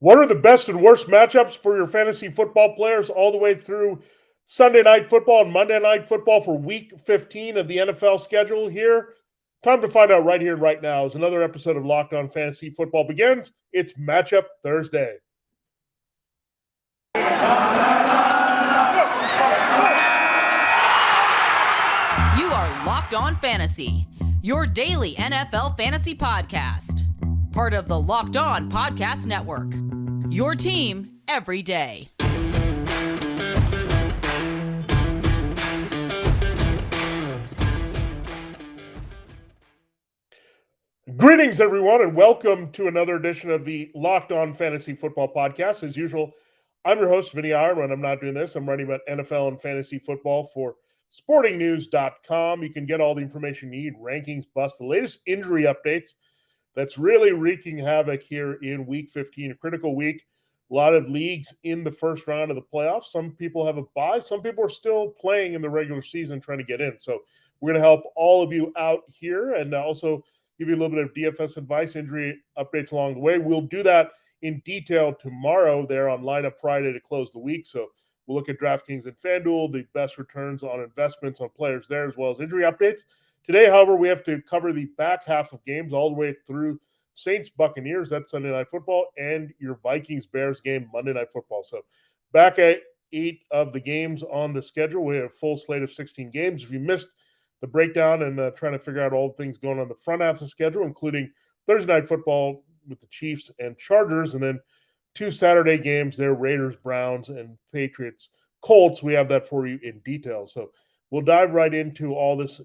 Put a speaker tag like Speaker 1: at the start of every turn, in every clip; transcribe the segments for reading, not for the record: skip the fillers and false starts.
Speaker 1: What are the best and worst matchups for your fantasy football players all the way through Sunday night football and Monday night football for week 15 of the NFL schedule here? Time to find out right here and right now as another episode of Locked On Fantasy Football begins. It's Matchup Thursday.
Speaker 2: You are Locked On Fantasy, your daily NFL fantasy podcast. Part of the Locked On Podcast Network, your team every day.
Speaker 1: Greetings, everyone, and welcome to another edition of the Locked On Fantasy Football podcast. As usual, I'm your host, Vinnie Iyer. When I'm not doing this, I'm writing about NFL and fantasy football for sportingnews.com. You can get all the information you need, rankings, busts, the latest injury updates that's really wreaking havoc here in week 15, a critical week. A lot of leagues in the first round of the playoffs. Some people have a bye. Some people are still playing in the regular season trying to get in. So we're going to help all of you out here and also give you a little bit of DFS advice, injury updates along the way. We'll do that in detail tomorrow there on Lineup Friday to close the week. So we'll look at DraftKings and FanDuel, the best returns on investments on players there, as well as injury updates. Today, however, we have to cover the back half of games all the way through Saints-Buccaneers, that's Sunday Night Football, and your Vikings Bears game, Monday Night Football. So back at 8 of the games on the schedule. We have a full slate of 16 games. If you missed the breakdown and trying to figure out all the things going on the front half of the schedule, including Thursday Night Football with the Chiefs and Chargers, and then 2 Saturday games there, Raiders, Browns, and Patriots, Colts. We have that for you in detail. So we'll dive right into all this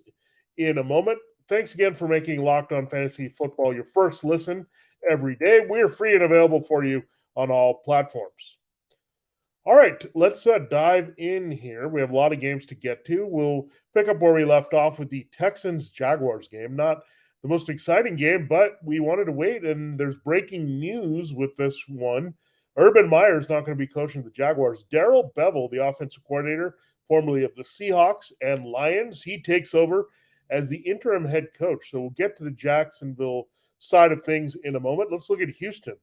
Speaker 1: in a moment. Thanks again for making Locked On Fantasy Football your first listen every day. We're free and available for you on all platforms. All right, let's dive in here. We have a lot of games to get to. We'll pick up where we left off with the Texans Jaguars game. Not the most exciting game, but we wanted to wait, and there's breaking news with this one. Urban Meyer is not going to be coaching the Jaguars. Darrell Bevell, the offensive coordinator, formerly of the Seahawks and Lions, he takes over as the interim head coach. So we'll get to the Jacksonville side of things in a moment. Let's look at Houston.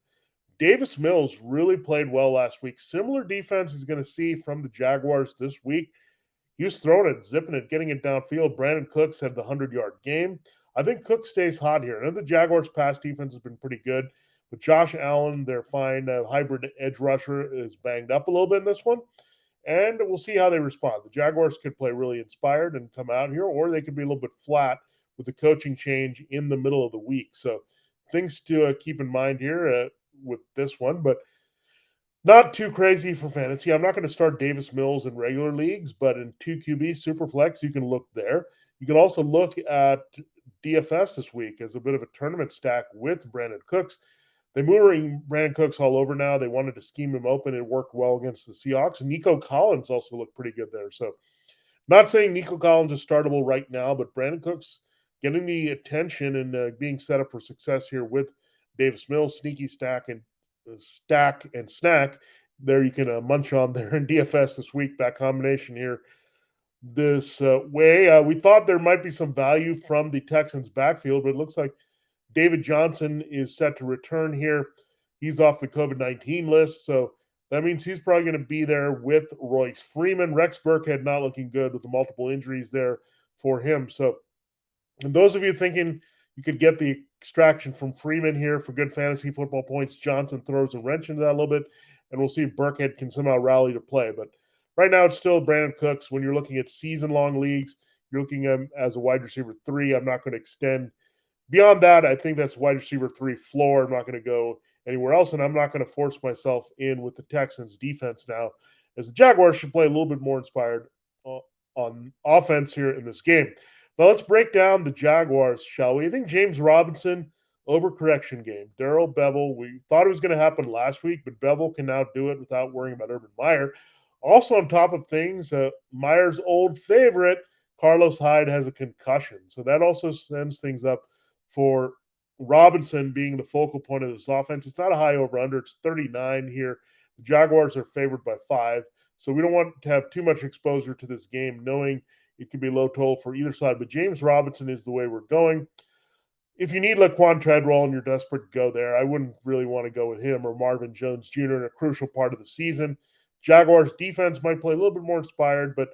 Speaker 1: Davis Mills really played well last week. Similar defense is going to see from the Jaguars this week. He was throwing it, zipping it, getting it downfield. Brandon Cooks had the 100-yard game. I think Cook stays hot here. I know the Jaguars' pass defense has been pretty good, but Josh Allen, their fine hybrid edge rusher, is banged up a little bit in this one. And we'll see how they respond. The Jaguars could play really inspired and come out here, or they could be a little bit flat with the coaching change in the middle of the week. So things to keep in mind here with this one, but not too crazy for fantasy. I'm not going to start Davis Mills in regular leagues, but in 2QB Superflex, you can look there. You can also look at DFS this week as a bit of a tournament stack with Brandon Cooks. They're moving Brandon Cooks all over now. They wanted to scheme him open. It worked well against the Seahawks. And Nico Collins also looked pretty good there. So not saying Nico Collins is startable right now, but Brandon Cooks getting the attention and being set up for success here with Davis Mills, sneaky stack and snack. There you can munch on there in DFS this week, that combination here. This way, we thought there might be some value from the Texans backfield, but it looks like David Johnson is set to return here. He's off the COVID-19 list, so that means he's probably going to be there with Royce Freeman. Rex Burkhead not looking good with the multiple injuries there for him. So, and those of you thinking you could get the extraction from Freeman here for good fantasy football points, Johnson throws a wrench into that a little bit, and we'll see if Burkhead can somehow rally to play. But right now, it's still Brandon Cooks. When you're looking at season-long leagues, you're looking at him as a wide receiver 3. I'm not going to extend beyond that. I think that's wide receiver 3 floor. I'm not going to go anywhere else, and I'm not going to force myself in with the Texans defense now, as the Jaguars should play a little bit more inspired on offense here in this game. Now let's break down the Jaguars, shall we? I think James Robinson, overcorrection game. Darrell Bevell, we thought it was going to happen last week, but Bevell can now do it without worrying about Urban Meyer. Also on top of things, Meyer's old favorite, Carlos Hyde, has a concussion. So that also sends things up for Robinson being the focal point of this offense. It's not a high over-under. It's 39 here. The Jaguars are favored by 5. So we don't want to have too much exposure to this game, knowing it could be low total for either side. But James Robinson is the way we're going. if you need Laquan Treadwell and you're desperate to go there, I wouldn't really want to go with him or Marvin Jones Jr. in a crucial part of the season. Jaguars defense might play a little bit more inspired, but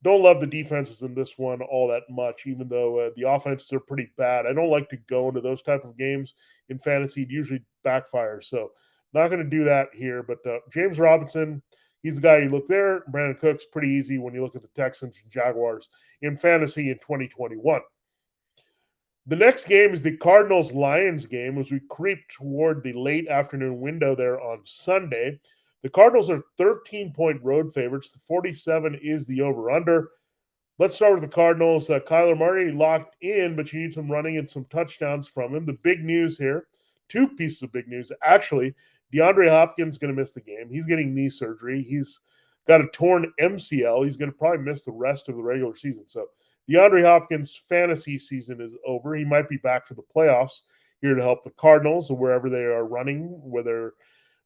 Speaker 1: don't love the defenses in this one all that much, even though the offenses are pretty bad. I don't like to go into those type of games in fantasy. It usually backfires. So not going to do that here. But James Robinson, he's the guy you look there. Brandon Cooks, pretty easy when you look at the Texans and Jaguars in fantasy in 2021. The next game is the Cardinals Lions game as we creep toward the late afternoon window there on Sunday. The Cardinals are 13-point road favorites. The 47 is the over-under. Let's start with the Cardinals. Kyler Murray locked in, but you need some running and some touchdowns from him. The big news here, two pieces of big news. Actually, DeAndre Hopkins is going to miss the game. He's getting knee surgery. He's got a torn MCL. He's going to probably miss the rest of the regular season. So DeAndre Hopkins' fantasy season is over. He might be back for the playoffs here to help the Cardinals or wherever they are running, whether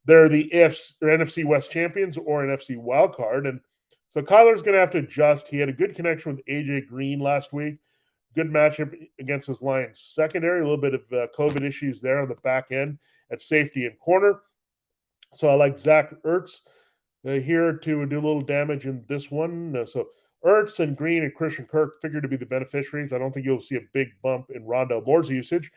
Speaker 1: they're the NFC West champions or an NFC wild card. And so Kyler's going to have to adjust. He had a good connection with AJ Green last week. Good matchup against his Lions secondary. A little bit of COVID issues there on the back end at safety and corner. So I like Zach Ertz here to do a little damage in this one. So Ertz and Green and Christian Kirk figure to be the beneficiaries. I don't think you'll see a big bump in Rondale Moore's usage,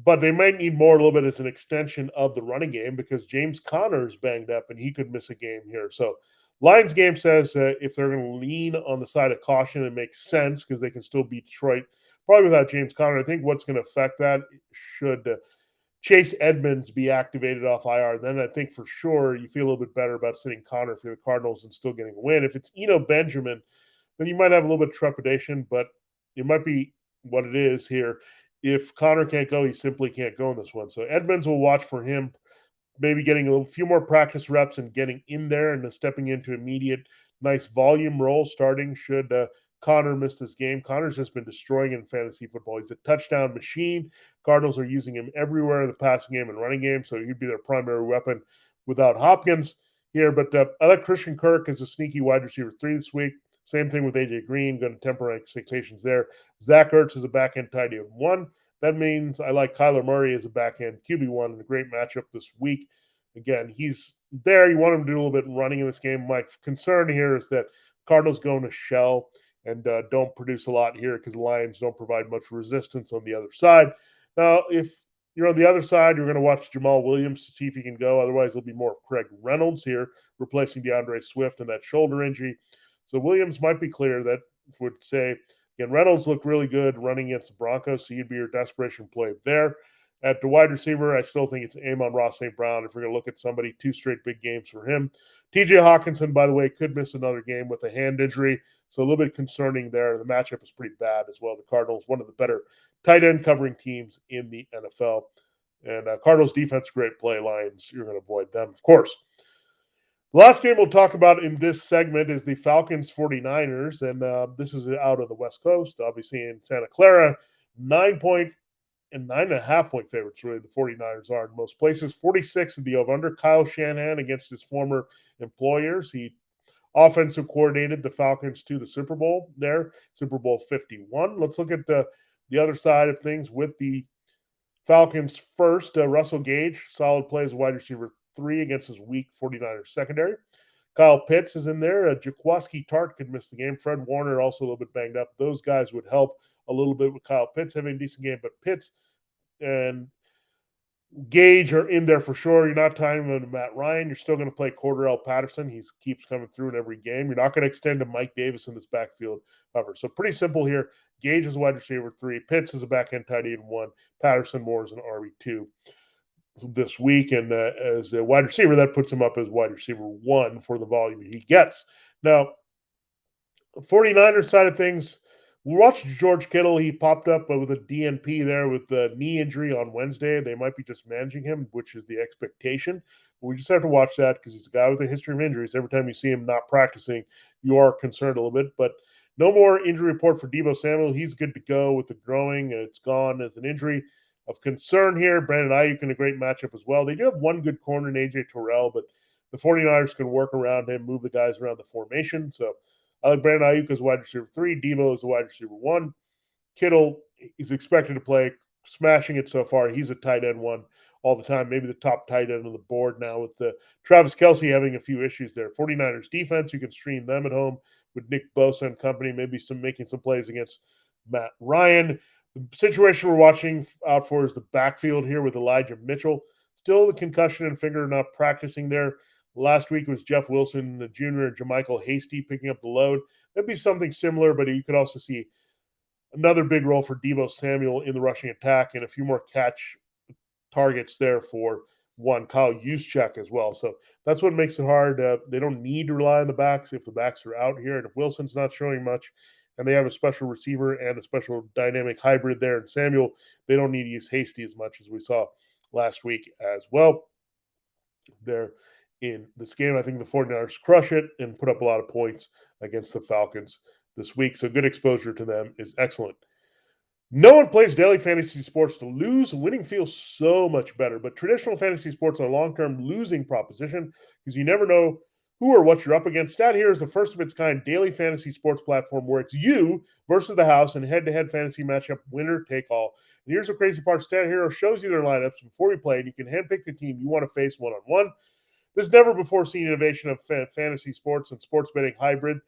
Speaker 1: but they might need more a little bit as an extension of the running game because James Conner is banged up and he could miss a game here. So Lions game says if they're going to lean on the side of caution, it makes sense because they can still beat Detroit, probably without James Conner. I think what's going to affect that should Chase Edmonds be activated off IR, then I think for sure you feel a little bit better about sitting Connor for the Cardinals and still getting a win. If it's Eno Benjamin, then you might have a little bit of trepidation, but it might be what it is here. If Connor can't go, he simply can't go in this one. So Edmonds will watch for him, maybe getting a few more practice reps and getting in there and stepping into immediate nice volume role starting should Connor missed this game. Connor's just been destroying in fantasy football. He's a touchdown machine. Cardinals are using him everywhere in the passing game and running game, so he'd be their primary weapon without Hopkins here. But I like Christian Kirk as a sneaky wide receiver 3 this week. Same thing with AJ Green, going to temper expectations there. Zach Ertz is a back-end tight end 1. That means I like Kyler Murray as a back-end QB1 in a great matchup this week. Again, he's there. You want him to do a little bit of running in this game. My concern here is that Cardinals go in a shell and don't produce a lot here because the Lions don't provide much resistance on the other side. Now, if you're on the other side, you're going to watch Jamal Williams to see if he can go. Otherwise, it'll be more of Craig Reynolds here, replacing DeAndre Swift and that shoulder injury. So Williams might be clear. That would say, again, Reynolds looked really good running against the Broncos, so he'd be your desperation play there. At the wide receiver, I still think it's Amon-Ra St. Brown. If we're going to look at somebody, 2 straight big games for him. TJ Hawkinson, by the way, could miss another game with a hand injury, so a little bit concerning there. The matchup is pretty bad as well. The Cardinals, one of the better tight end covering teams in the NFL. And Cardinals defense, great play. Lions, you're going to avoid them, of course. The last game we'll talk about in this segment is the Falcons 49ers, and this is out on the West Coast, obviously in Santa Clara. 9-point and 9.5-point favorites, really, the 49ers are in most places. 46 of the over-under. Kyle Shanahan against his former employers. He offensive coordinated the Falcons to the Super Bowl there, Super Bowl 51. Let's look at the other side of things with the Falcons first. Russell Gage, solid play as a wide receiver 3 against his weak 49ers secondary. Kyle Pitts is in there. Jaquiski Tart could miss the game. Fred Warner also a little bit banged up. Those guys would help a little bit with Kyle Pitts having a decent game, but Pitts and Gage are in there for sure. You're not tying them to Matt Ryan. You're still going to play Cordarrelle Patterson. He keeps coming through in every game. You're not going to extend to Mike Davis in this backfield cover. So pretty simple here. Gage is a wide receiver 3. Pitts is a back-end tight end 1. Patterson Moore is an RB2 this week. And as a wide receiver, that puts him up as wide receiver 1 for the volume he gets. Now, 49ers side of things, we watched George Kittle. He popped up with a DNP there with the knee injury on Wednesday. They might be just managing him, which is the expectation. We just have to watch that because he's a guy with a history of injuries. Every time you see him not practicing, you are concerned a little bit. But no more injury report for Deebo Samuel. He's good to go with the growing. It's gone as an injury of concern here. Brandon Ayuk in a great matchup as well. They do have one good corner in A.J. Terrell, but the 49ers can work around him, move the guys around the formation. So I like Brandon Ayuk as wide receiver 3. Deebo is the wide receiver 1. Kittle is expected to play. smashing it so far. He's a tight end one all the time, maybe the top tight end on the board now with Travis Kelce having a few issues there. 49ers defense, you can stream them at home with Nick Bosa and company, maybe making some plays against Matt Ryan. The situation we're watching out for is the backfield here with Elijah Mitchell. Still the concussion and finger not practicing there. Last week was Jeff Wilson, the junior, and Jermichael Hasty picking up the load. That'd be something similar, but you could also see another big role for Deebo Samuel in the rushing attack and a few more catch targets there for Kyle Juszczyk as well. So that's what makes it hard. They don't need to rely on the backs if the backs are out here. And if Wilson's not showing much and they have a special receiver and a special dynamic hybrid there in Samuel, they don't need to use Hasty as much as we saw last week as well. There in this game, I think the 49ers crush it and put up a lot of points against the Falcons this week. So good exposure to them is excellent. No one plays daily fantasy sports to lose. Winning feels so much better, but traditional fantasy sports are a long-term losing proposition because you never know who or what you're up against. StatHero is the first of its kind daily fantasy sports platform where it's you versus the house and head-to-head fantasy matchup, winner take all. And here's the crazy part: StatHero shows you their lineups before you play, and you can handpick the team you want to face one-on-one. This never-before-seen innovation of fantasy sports and sports betting hybrid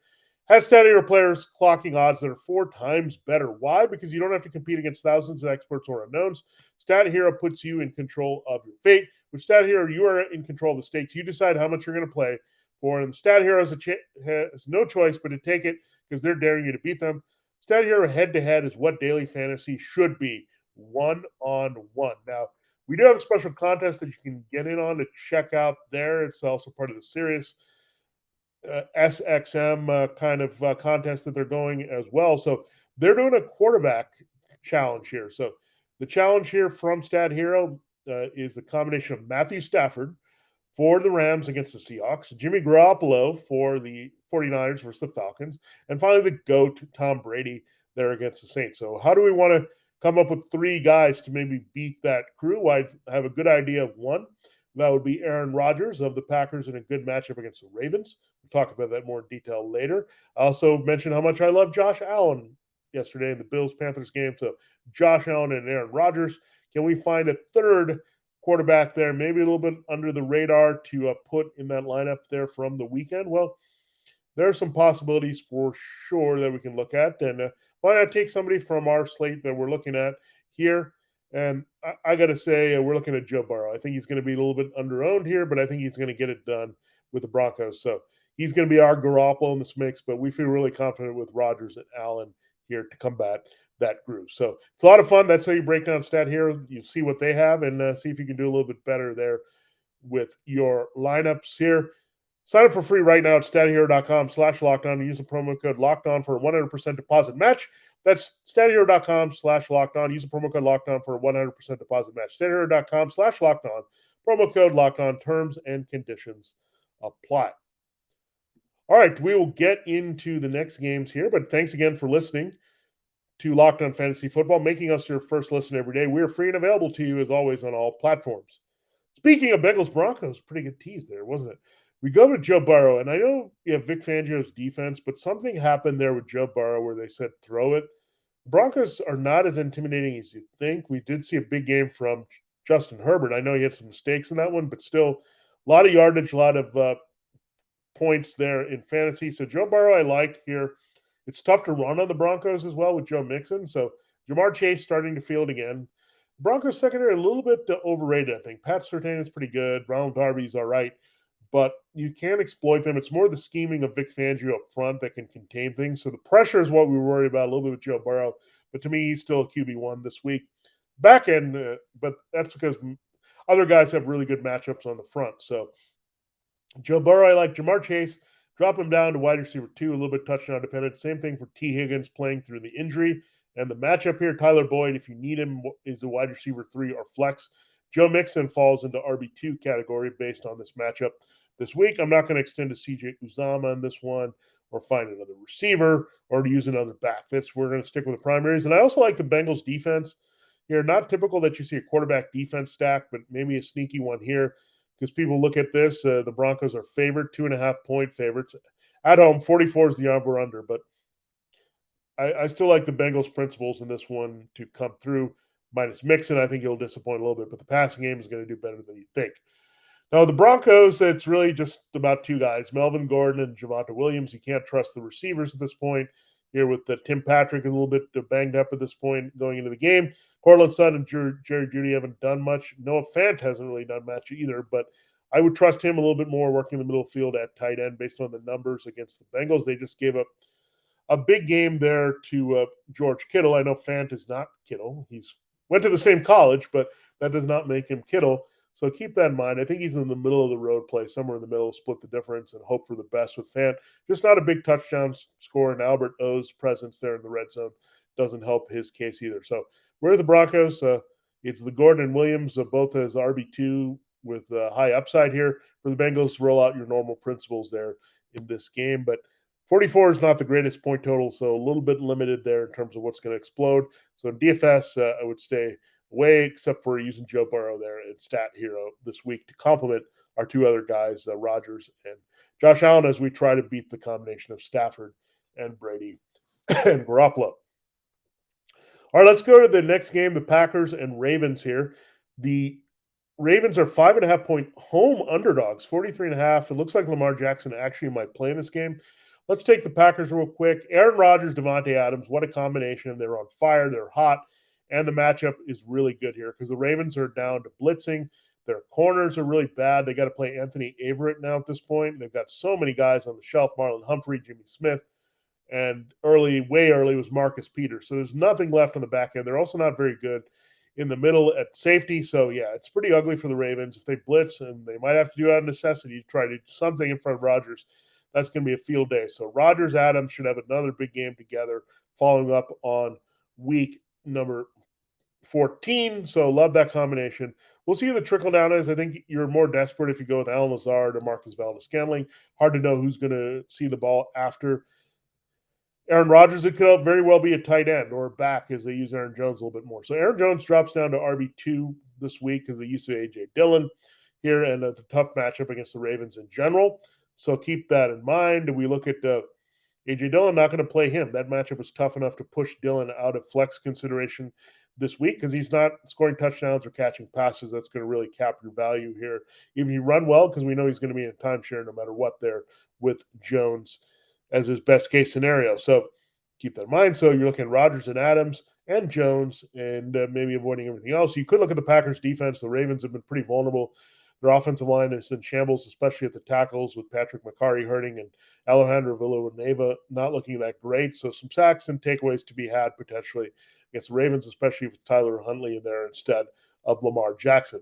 Speaker 1: has StatHero players clocking odds that are 4 times better. Why? Because you don't have to compete against thousands of experts or unknowns. StatHero puts you in control of your fate. With StatHero, you are in control of the stakes. You decide how much you're going to play for, and StatHero has no choice but to take it because they're daring you to beat them. StatHero head-to-head is what daily fantasy should be, one-on-one. Now, we do have a special contest that you can get in on to check out there. It's also part of the Sirius SXM kind of contest that they're going as well. So they're doing a quarterback challenge here. So the challenge here from StatHero is the combination of Matthew Stafford for the Rams against the Seahawks, Jimmy Garoppolo for the 49ers versus the Falcons, and finally the GOAT, Tom Brady, there against the Saints. So how do we want to come up with 3 guys to maybe beat that crew? Well, I have a good idea of one. That would be Aaron Rodgers of the Packers in a good matchup against the Ravens. We'll talk about that more in detail later. I also mentioned how much I love Josh Allen yesterday in the Bills-Panthers game. So Josh Allen and Aaron Rodgers. Can we find a third quarterback there, maybe a little bit under the radar to put in that lineup there from the weekend? Well, there are some possibilities for sure that we can look at. And why not take somebody from our slate that we're looking at here? And I got to say, we're looking at Joe Burrow. I think he's going to be a little bit under-owned here, but I think he's going to get it done with the Broncos. So he's going to be our Garoppolo in this mix, but we feel really confident with Rodgers and Allen here to combat that group. So it's a lot of fun. That's how you break down StatHero. You see what they have and see if you can do a little bit better there with your lineups here. Sign up for free right now at StatHero.com/lockedon and use the promo code LOCKEDON for a 100% deposit match. That's StatHero.com/lockedon. Use the promo code LOCKEDON for a 100% deposit match. StatHero.com/lockedon. Promo code LOCKEDON. Terms and conditions apply. All right, we will get into the next games here, but thanks again for listening to Locked On Fantasy Football, making us your first listen every day. We are free and available to you, as always, on all platforms. Speaking of Bengals Broncos, pretty good tease there, wasn't it? We go to Joe Burrow, and I know you have Vic Fangio's defense, but something happened there with Joe Burrow where they said throw it. Broncos are not as intimidating as you think. We did see a big game from Justin Herbert. I know he had some mistakes in that one, but still a lot of yardage, a lot of points there in fantasy. So Joe Burrow I like here. It's tough to run on the Broncos as well with Joe Mixon. So Jamar Chase starting to field again. Broncos secondary a little bit overrated, I think. Pat Surtain is pretty good. Ronald Darby's all right. But you can't exploit them. It's more the scheming of Vic Fangio up front that can contain things. So the pressure is what we worry about a little bit with Joe Burrow. But to me, he's still a QB1 this week. Back end, but that's because other guys have really good matchups on the front. So Joe Burrow, I like. Jamar Chase, drop him down to wide receiver 2, a little bit touchdown dependent. Same thing for T. Higgins playing through the injury. And the matchup here, Tyler Boyd, if you need him, is a wide receiver 3 or flex. Joe Mixon falls into RB2 category based on this matchup this week. I'm not going to extend to CJ Uzama on this one or find another receiver or to use another back. We're going to stick with the primaries. And I also like the Bengals defense here. Not typical that you see a quarterback defense stack, but maybe a sneaky one here because people look at this. The Broncos are favored, 2.5-point favorites. At home, 44 is the over-under, but I still like the Bengals principles in this one to come through. minus Mixon, I think he'll disappoint a little bit, but the passing game is going to do better than you think. Now, the Broncos, it's really just about two guys, Melvin Gordon and Javonte Williams. You can't trust the receivers at this point. Here with Tim Patrick a little bit banged up at this point going into the game. Cortland Sutton and Jerry Jeudy haven't done much. Noah Fant hasn't really done much either, but I would trust him a little bit more working the middle field at tight end based on the numbers against the Bengals. They just gave up a big game there to George Kittle. I know Fant is not Kittle. He's went to the same college, but that does not make him Kittle. So keep that in mind. I think he's in the middle of the road play, somewhere in the middle, split the difference and hope for the best with Fant. Just not a big touchdown score, and Albert O's presence there in the red zone doesn't help his case either. So where are the Broncos? It's the Gordon and Williams, both as RB2 with high upside here. For the Bengals, roll out your normal principles there in this game. But 44 is not the greatest point total, so a little bit limited there in terms of what's going to explode. So in DFS, I would stay away, except for using Joe Burrow there at StatHero this week to complement our two other guys, Rodgers and Josh Allen, as we try to beat the combination of Stafford and Brady and Garoppolo. All right, let's go to the next game, the Packers and Ravens here. The Ravens are 5.5-point home underdogs, 43.5. It looks like Lamar Jackson actually might play in this game. Let's take the Packers real quick. Aaron Rodgers, Devontae Adams, what a combination. They're on fire. They're hot. And the matchup is really good here because the Ravens are down to blitzing. Their corners are really bad. They got to play Anthony Averett now at this point. They've got so many guys on the shelf, Marlon Humphrey, Jimmy Smith, and way early was Marcus Peters. So there's nothing left on the back end. They're also not very good in the middle at safety. So, yeah, it's pretty ugly for the Ravens. If they blitz, and they might have to do it out of necessity to try to do something in front of Rodgers, that's going to be a field day. So Rodgers, Adams should have another big game together following up on week number 14. So love that combination. We'll see who the trickle down is. I think you're more desperate if you go with Alan Lazard or Marcus Valdes-Scantling. Hard to know who's going to see the ball after Aaron Rodgers. It could very well be a tight end or back as they use Aaron Jones a little bit more. So Aaron Jones drops down to RB2 this week because they used to A.J. Dillon here, and it's a tough matchup against the Ravens in general. So keep that in mind. We look at A.J. Dillon, not going to play him. That matchup was tough enough to push Dillon out of flex consideration this week because he's not scoring touchdowns or catching passes. That's going to really cap your value here. Even if you run well, because we know he's going to be in a timeshare no matter what there with Jones as his best case scenario. So keep that in mind. So you're looking at Rodgers and Adams and Jones and maybe avoiding everything else. You could look at the Packers defense. The Ravens have been pretty vulnerable. Their offensive line is in shambles, especially at the tackles with Patrick McCarry hurting and Alejandro Villanueva not looking that great. So some sacks and takeaways to be had potentially against the Ravens, especially with Tyler Huntley in there instead of Lamar Jackson.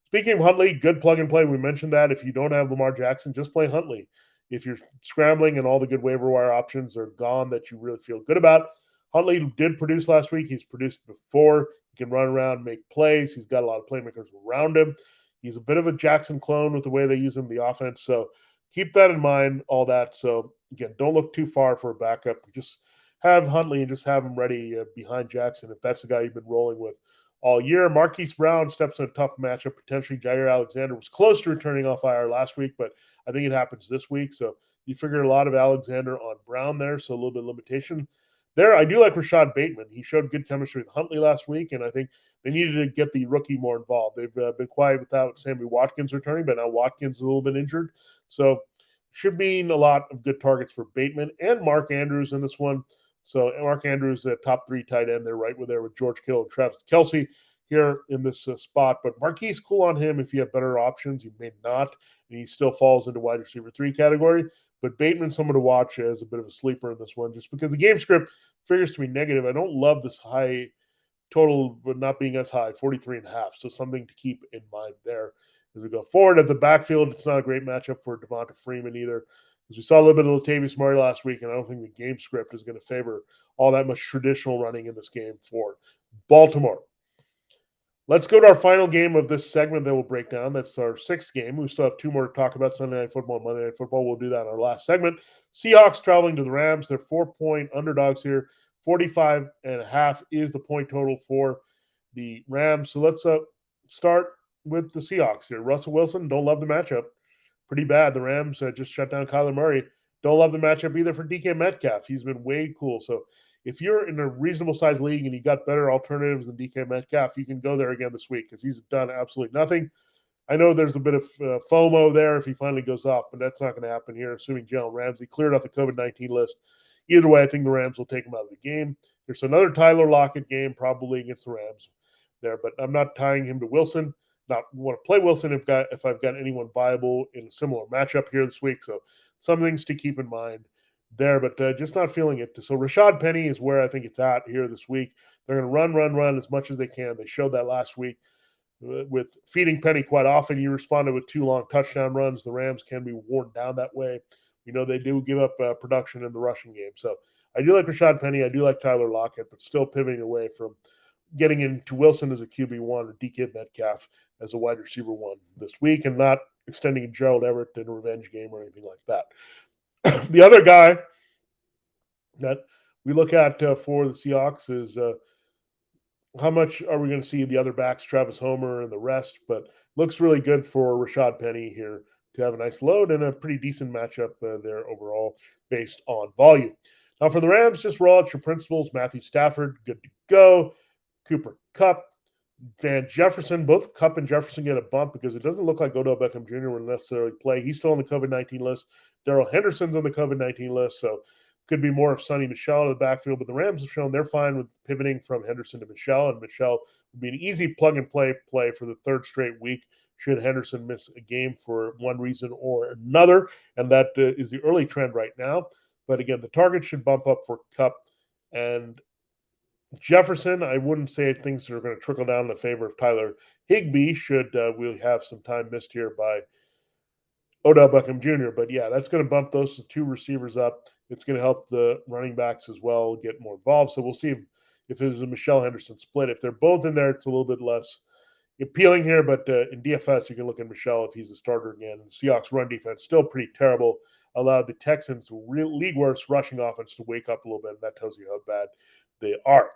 Speaker 1: Speaking of Huntley, good plug and play. We mentioned that if you don't have Lamar Jackson, just play Huntley. If you're scrambling and all the good waiver wire options are gone that you really feel good about, Huntley did produce last week. He's produced before. He can run around, make plays. He's got a lot of playmakers around him. He's a bit of a Jackson clone with the way they use him in the offense. So keep that in mind, all that. So, again, don't look too far for a backup. Just have Huntley and just have him ready behind Jackson if that's the guy you've been rolling with all year. Marquise Brown steps in a tough matchup. Potentially Jair Alexander was close to returning off IR last week, but I think it happens this week. So you figured a lot of Alexander on Brown there, so a little bit of limitation there. I do like Rashad Bateman. He showed good chemistry with Huntley last week, and I think they needed to get the rookie more involved. They've been quiet without Sammy Watkins returning, but now Watkins is a little bit injured. So should mean a lot of good targets for Bateman and Mark Andrews in this one. So Mark Andrews, top 3 tight end. They're right there with George Kittle and Travis Kelce here in this spot. But Marquise, cool on him if you have better options. You may not, and he still falls into wide receiver 3 category. But Bateman, someone to watch as a bit of a sleeper in this one, just because the game script figures to be negative. I don't love this high total, but not being as high, 43.5. So something to keep in mind there as we go forward. At the backfield, it's not a great matchup for Devonta Freeman either, because we saw a little bit of Latavius Murray last week, and I don't think the game script is going to favor all that much traditional running in this game for Baltimore. Let's go to our final game of this segment that we'll break down. That's our 6th game. We still have 2 more to talk about, Sunday Night Football and Monday Night Football. We'll do that in our last segment. Seahawks traveling to the Rams. They're 4-point underdogs here. 45.5 is the point total for the Rams. So let's start with the Seahawks here. Russell Wilson, don't love the matchup. Pretty bad. The Rams just shut down Kyler Murray. Don't love the matchup either for DK Metcalf. He's been way cool. So if you're in a reasonable size league and you got better alternatives than DK Metcalf, you can go there again this week because he's done absolutely nothing. I know there's a bit of FOMO there if he finally goes off, but that's not going to happen here, assuming Jalen Ramsey cleared off the COVID-19 list. Either way, I think the Rams will take him out of the game. There's another Tyler Lockett game probably against the Rams there, but I'm not tying him to Wilson. Not want to play Wilson if I've got anyone viable in a similar matchup here this week. So some things to keep in mind there, but just not feeling it. So Rashad Penny is where I think it's at here this week. They're going to run as much as they can. They showed that last week with feeding Penny quite often. You responded with 2 long touchdown runs. The Rams can be worn down that way. You know, they do give up production in the rushing game. So I do like Rashad Penny. I do like Tyler Lockett, but still pivoting away from getting into Wilson as a QB1 or DK Metcalf as a wide receiver 1 this week, and not extending Gerald Everett in a revenge game or anything like that. The other guy that we look at for the Seahawks is how much are we going to see the other backs, Travis Homer and the rest, but looks really good for Rashad Penny here to have a nice load and a pretty decent matchup there overall based on volume. Now for the Rams, just roll out your principles. Matthew Stafford, good to go. Cooper Kupp, Van Jefferson, both Kupp and Jefferson get a bump because it doesn't look like Odell Beckham Jr. will necessarily play. He's still on the COVID-19 list. Darrell Henderson's on the COVID-19 list, so could be more of Sonny Michel in the backfield, but the Rams have shown they're fine with pivoting from Henderson to Michel, and Michel would be an easy plug-and-play for the 3rd straight week should Henderson miss a game for one reason or another, and that is the early trend right now. But again, the target should bump up for Kupp and Jefferson. I wouldn't say things are going to trickle down in the favor of Tyler Higbee should we have some time missed here by Odell Beckham Jr. But yeah, that's going to bump those 2 receivers up. It's going to help the running backs as well get more involved. So we'll see if there's a Michel Henderson split. If they're both in there, it's a little bit less appealing here. But in DFS, you can look at Michel if he's a starter again. The Seahawks run defense still pretty terrible. Allowed the Texans, league worst rushing offense, to wake up a little bit. And that tells you how bad they are.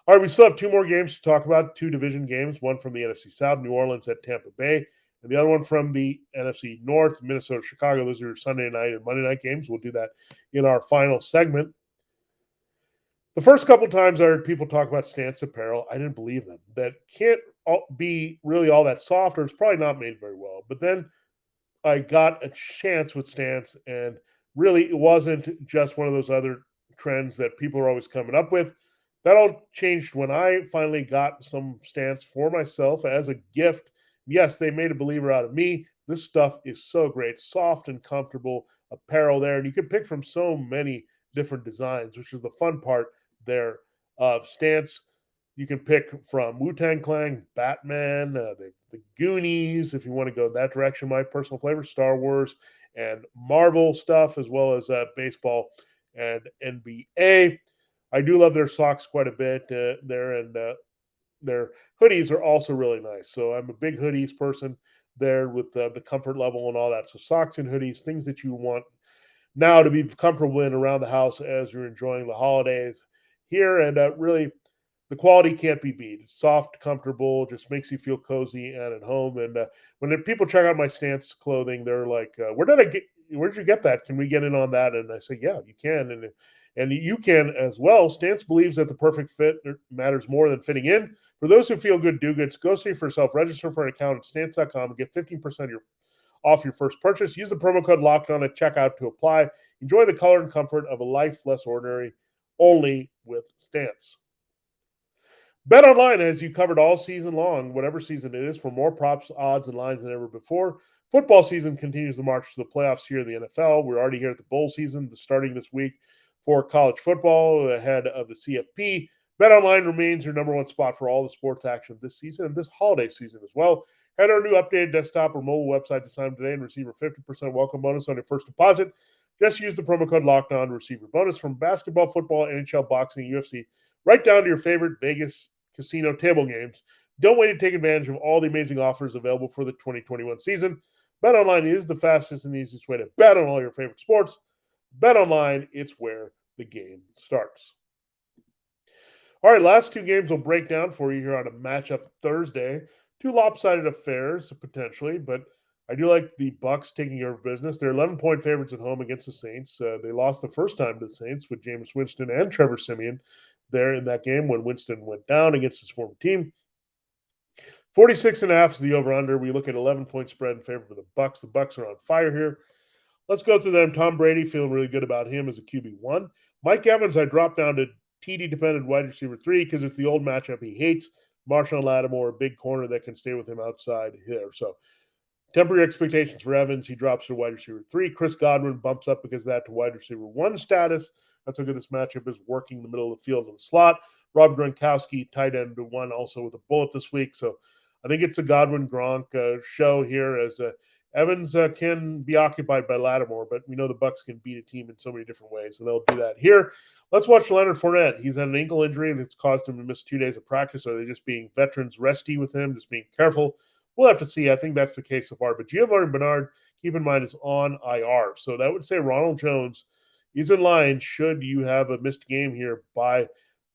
Speaker 1: All right, we still have 2 more games to talk about, 2 division games, one from the NFC South, New Orleans at Tampa Bay, and the other one from the NFC North, Minnesota, Chicago. Those are your Sunday night and Monday night games. We'll do that in our final segment. The first couple times I heard people talk about Stance apparel, I didn't believe them. That can't be really all that soft, or it's probably not made very well. But then I got a chance with Stance, and really it wasn't just one of those other trends that people are always coming up with. That all changed when I finally got some Stance for myself as a gift. Yes, they made a believer out of me. This stuff is so great, soft and comfortable apparel there. And you can pick from so many different designs, which is the fun part there of Stance. You can pick from Wu-Tang Clan, Batman, the Goonies, if you want to go that direction. My personal flavor, Star Wars and Marvel stuff, as well as baseball and NBA. I do love their socks quite a bit there, and their hoodies are also really nice. So I'm a big hoodies person there with the comfort level and all that. So socks and hoodies, things that you want now to be comfortable in around the house as you're enjoying the holidays here. And really, the quality can't be beat. It's soft, comfortable, just makes you feel cozy and at home. And when people check out my Stance clothing, they're like, where'd you get that? Can we get in on that? And I say, yeah, you can. And you can as well. Stance believes that the perfect fit matters more than fitting in. For those who feel good, do goods, go see for yourself. Register for an account at Stance.com and get 15% off your first purchase. Use the promo code LOCKEDON at checkout to apply. Enjoy the color and comfort of a life less ordinary, only with Stance. BetOnline has you covered all season long, whatever season it is, for more props, odds, and lines than ever before. Football season continues the march to the playoffs here in the NFL. We're already here at the bowl season, starting this week for college football ahead of the CFP. BetOnline remains your number 1 spot for all the sports action this season and this holiday season as well. Head to our new updated desktop or mobile website to sign up today and receive a 50% welcome bonus on your first deposit. Just use the promo code LOCKEDON to receive your bonus from basketball, football, NHL, boxing, UFC, right down to your favorite Vegas casino table games. Don't wait to take advantage of all the amazing offers available for the 2021 season. BetOnline is the fastest and easiest way to bet on all your favorite sports. BetOnline, it's where the game starts. All right, last 2 games will break down for you here on a matchup Thursday. 2 lopsided affairs, potentially, but I do like the Bucs taking care of business. They're 11-point favorites at home against the Saints. They lost the first time to the Saints with Jameis Winston and Trevor Siemian there in that game when Winston went down against his former team. 46.5 is the over-under. We look at 11-point spread in favor of the Bucs. The Bucs are on fire here. Let's go through them. Tom Brady, feeling really good about him as a QB1. Mike Evans, I dropped down to TD-dependent wide receiver 3 because it's the old matchup he hates. Marshawn Lattimore, a big corner that can stay with him outside here. So temper your expectations for Evans. He drops to wide receiver 3. Chris Godwin bumps up because of that to wide receiver 1 status. That's how good this matchup is, working the middle of the field in the slot. Rob Gronkowski, tight end 1, also with a bullet this week. So I think it's a Godwin-Gronk show here as Evans can be occupied by Lattimore, but we know the Bucs can beat a team in so many different ways, and they'll do that here. Let's watch Leonard Fournette. He's had an ankle injury that's caused him to miss 2 days of practice. Are they just being veterans resty with him, just being careful? We'll have to see. I think that's the case so far. But Giovanni Bernard, keep in mind, is on IR. So that would say Ronald Jones is in line should you have a missed game here by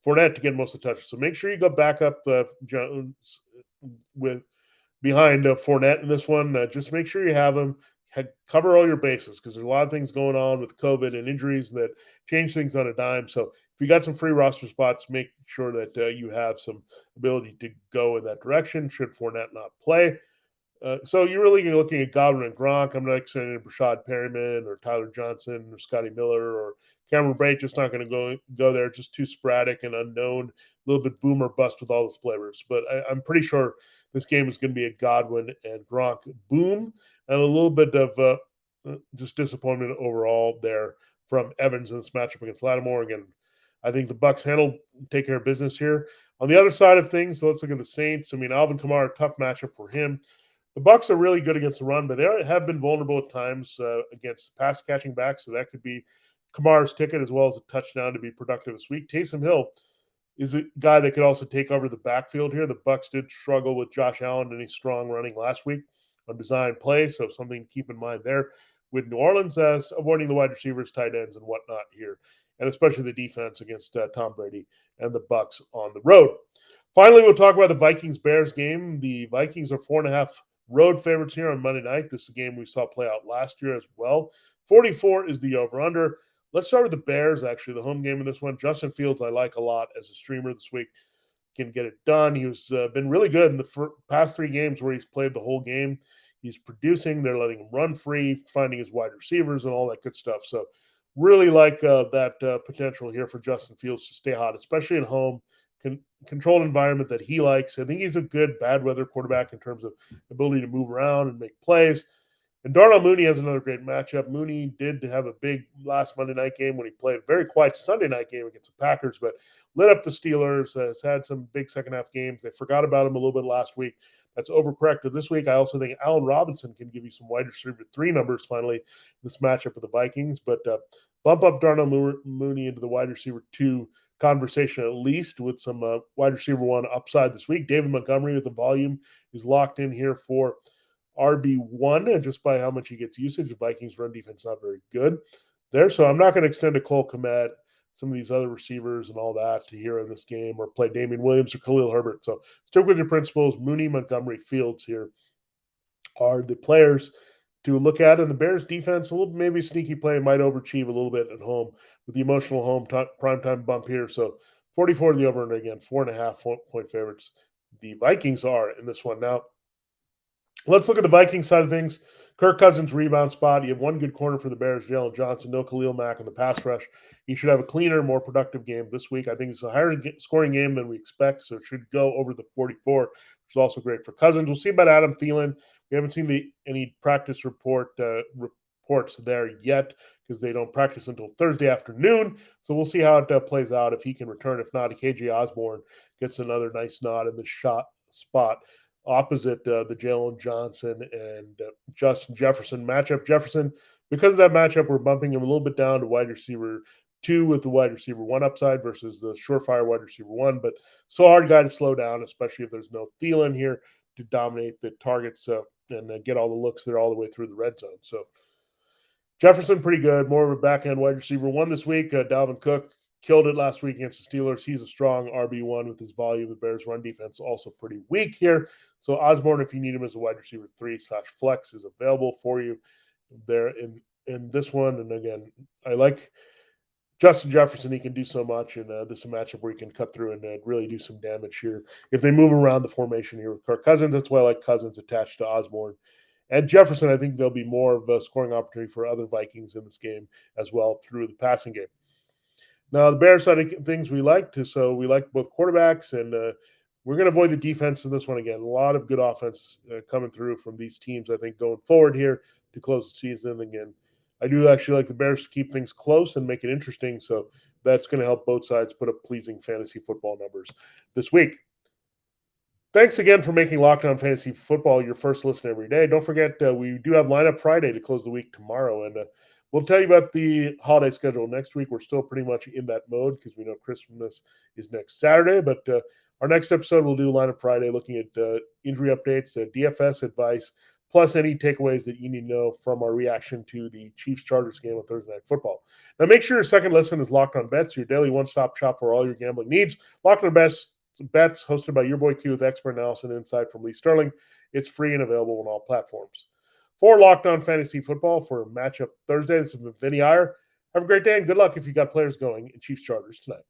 Speaker 1: Fournette to get most of the touches. So make sure you go back up Jones with behind Fournette in this one. Just make sure you have him. Cover all your bases because there's a lot of things going on with COVID and injuries that change things on a dime. So if you got some free roster spots, make sure that you have some ability to go in that direction should Fournette not play. So you're really looking at Godwin and Gronk. I'm not extending Rashad Perryman or Tyler Johnson or Scotty Miller or Cameron Brate. Just not going to go there. Just too sporadic and unknown. A little bit boomer bust with all those flavors. But I'm pretty sure this game is going to be a Godwin and Gronk boom and a little bit of just disappointment overall there from Evans in this matchup against Lattimore. Again, I think the Bucs take care of business here. On the other side of things, let's look at the Saints. I mean, Alvin Kamara, tough matchup for him. The Bucs are really good against the run, but they have been vulnerable at times against pass catching backs. So that could be Kamara's ticket as well as a touchdown to be productive this week. Taysom Hill is a guy that could also take over the backfield here. The Bucs did struggle with Josh Allen and his strong running last week on design play, so something to keep in mind there. With New Orleans as avoiding the wide receivers, tight ends, and whatnot here, and especially the defense against Tom Brady and the Bucs on the road. Finally, we'll talk about the Vikings Bears game. The Vikings are 4.5 road favorites here on Monday night. This is a game we saw play out last year as well. 44 is the over-under. Let's start with the Bears, actually, the home game in this one. Justin Fields, I like a lot as a streamer this week. Can get it done. He's been really good in the past 3 games where he's played the whole game. He's producing. They're letting him run free, finding his wide receivers and all that good stuff. So really like that potential here for Justin Fields to stay hot, especially at home. Controlled environment that he likes. I think he's a good bad weather quarterback in terms of ability to move around and make plays. And Darnell Mooney has another great matchup. Mooney did have a big last Monday night game when he played a very quiet Sunday night game against the Packers, but lit up the Steelers, has had some big second half games. They forgot about him a little bit last week. That's overcorrected this week. I also think Allen Robinson can give you some wide receiver 3 numbers finally in this matchup with the Vikings, but bump up Darnell Mooney into the wide receiver 2 conversation at least with some wide receiver 1 upside this week. David Montgomery with the volume is locked in here for RB1, and just by how much he gets usage. The Vikings run defense not very good there. So I'm not going to extend to Cole Kmet, some of these other receivers and all that to here in this game, or play Damian Williams or Khalil Herbert. So stick with your principles. Mooney, Montgomery, Fields here are the players to look at. And the Bears defense, a little maybe sneaky play, might overachieve a little bit at home with the emotional home primetime bump here. So 44 to the over and again, 4.5 point favorites. The Vikings are in this one. Now, let's look at the Vikings side of things. Kirk Cousins rebound spot. You have one good corner for the Bears, Jalen Johnson. No Khalil Mack in the pass rush. He should have a cleaner, more productive game this week. I think it's a higher scoring game than we expect, so it should go over the 44, which is also great for Cousins. We'll see about Adam Thielen. We haven't seen any practice reports there yet because they don't practice until Thursday afternoon. So we'll see how it plays out if he can return. If not, KJ Osborne gets another nice nod in the spot opposite the Jalen Johnson and Justin Jefferson matchup. Jefferson, because of that matchup, we're bumping him a little bit down to wide receiver 2 with the wide receiver 1 upside versus the surefire wide receiver 1. But so hard guy to slow down, especially if there's no Thielen here to dominate the targets and get all the looks there all the way through the red zone. So Jefferson, pretty good. More of a back-end wide receiver 1 this week. Dalvin Cook killed it last week against the Steelers. He's a strong RB1 with his volume. The Bears' run defense also pretty weak here. So Osborne, if you need him as a wide receiver 3/flex, is available for you there in this one. And again, I like Justin Jefferson. He can do so much, and this is a matchup where he can cut through and really do some damage here. If they move around the formation here with Kirk Cousins, that's why I like Cousins attached to Osborne. And Jefferson, I think there'll be more of a scoring opportunity for other Vikings in this game as well through the passing game. Now, the Bears side of things we liked, so we like both quarterbacks, and we're going to avoid the defense in this one again. A lot of good offense coming through from these teams, I think, going forward here to close the season. Again, I do actually like the Bears to keep things close and make it interesting, so that's going to help both sides put up pleasing fantasy football numbers this week. Thanks again for making Locked On Fantasy Football your first listen every day. Don't forget, we do have Lineup Friday to close the week tomorrow, and we'll tell you about the holiday schedule next week. We're still pretty much in that mode because we know Christmas is next Saturday, but our next episode, we'll do Lineup Friday looking at injury updates, DFS advice, plus any takeaways that you need to know from our reaction to the Chiefs-Chargers game on Thursday Night Football. Now, make sure your second listen is Locked On Bets, your daily one-stop shop for all your gambling needs. Locked On Bets, hosted by your boy Q with expert analysis and insight from Lee Sterling. It's free and available on all platforms. For Locked On Fantasy Football for Matchup Thursday, this is Vinnie Iyer. Have a great day and good luck if you got players going in Chiefs-Chargers tonight.